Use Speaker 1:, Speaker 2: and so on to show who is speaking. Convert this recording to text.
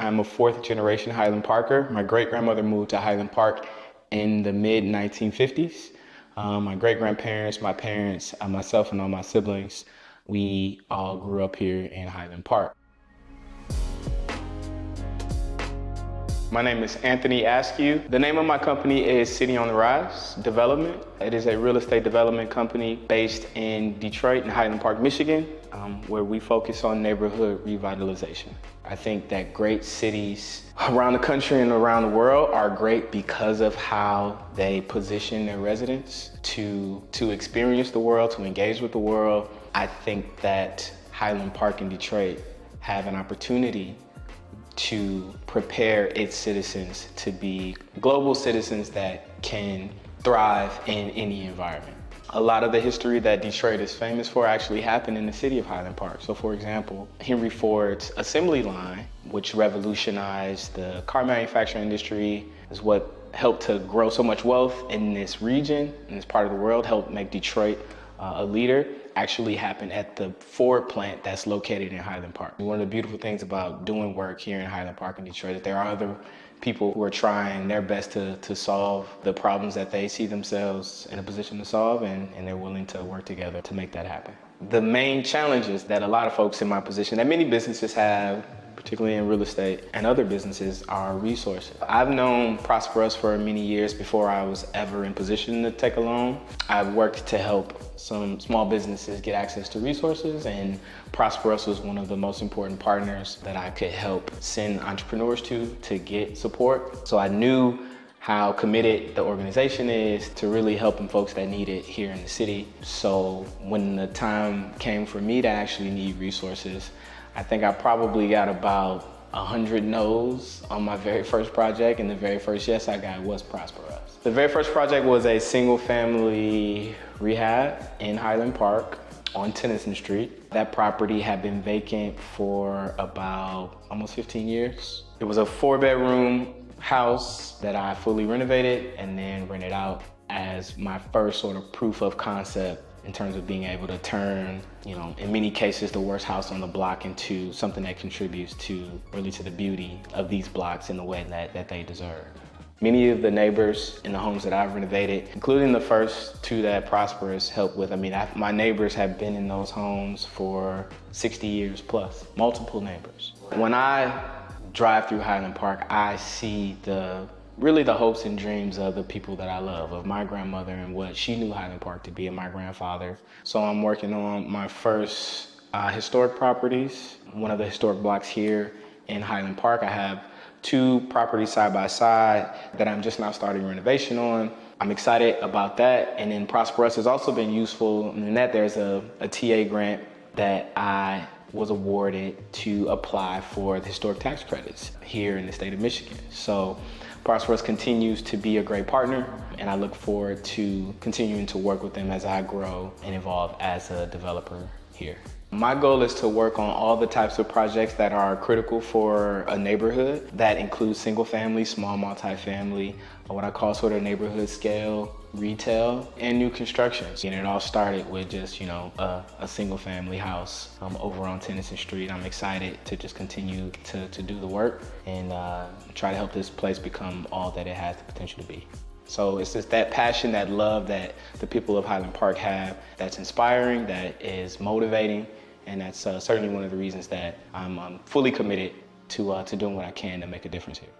Speaker 1: I'm a fourth generation Highland Parker. My great-grandmother moved to Highland Park in the mid-1950s. My great-grandparents, my parents, myself and all my siblings, we all grew up here in Highland Park. My name is Anthony Askew. The name of my company is City on the Rise Development. It is a real estate development company based in Detroit and Highland Park, Michigan, where we focus on neighborhood revitalization. I think that great cities around the country and around the world are great because of how they position their residents to experience the world, to engage with the world. I think that Highland Park and Detroit have an opportunity to prepare its citizens to be global citizens that can thrive in any environment. A lot of the history that Detroit is famous for actually happened in the city of Highland Park. So for example, Henry Ford's assembly line, which revolutionized the car manufacturing industry, is what helped to grow so much wealth in this region, in this part of the world, helped make Detroit a leader, actually happened at the Ford plant that's located in Highland Park. One of the beautiful things about doing work here in Highland Park in Detroit is that there are other people who are trying their best to solve the problems that they see themselves in a position to solve, and they're willing to work together to make that happen. The main challenges that a lot of folks in my position, that many businesses have, particularly in real estate and other businesses, are resources. I've known ProsperUs for many years before I was ever in position to take a loan. I've worked to help some small businesses get access to resources, and ProsperUs was one of the most important partners that I could help send entrepreneurs to get support. So I knew how committed the organization is to really helping folks that need it here in the city. So when the time came for me to actually need resources, I think I probably got about 100 no's on my very first project, and the very first yes I got was ProsperUs. The very first project was a single family rehab in Highland Park on Tennyson Street. That property had been vacant for about almost 15 years. It was a 4-bedroom house that I fully renovated and then rented out as my first sort of proof of concept in terms of being able to turn, in many cases, the worst house on the block into something that contributes to the beauty of these blocks in the way that they deserve. Many of the neighbors in the homes that I've renovated, including the first 2 that ProsperUs helped with, my neighbors have been in those homes for 60 years plus, multiple neighbors. When I drive through Highland Park, I see really the hopes and dreams of the people that I love, of my grandmother and what she knew Highland Park to be, and my grandfather. So I'm working on my first historic properties, one of the historic blocks here in Highland Park. I have 2 properties side by side that I'm just now starting renovation on. I'm excited about that. And then ProsperUs has also been useful in that there's a TA grant that I was awarded to apply for the historic tax credits here in the state of Michigan. So ProsperUs continues to be a great partner, and I look forward to continuing to work with them as I grow and evolve as a developer here. My goal is to work on all the types of projects that are critical for a neighborhood. That includes single family, small multifamily, what I call sort of neighborhood scale retail, and new constructions. And it all started with just, a single family house over on Tennyson Street. I'm excited to just continue to do the work and try to help this place become all that it has the potential to be. So it's just that passion, that love that the people of Highland Park have that's inspiring, that is motivating, and that's certainly one of the reasons that I'm fully committed to doing what I can to make a difference here.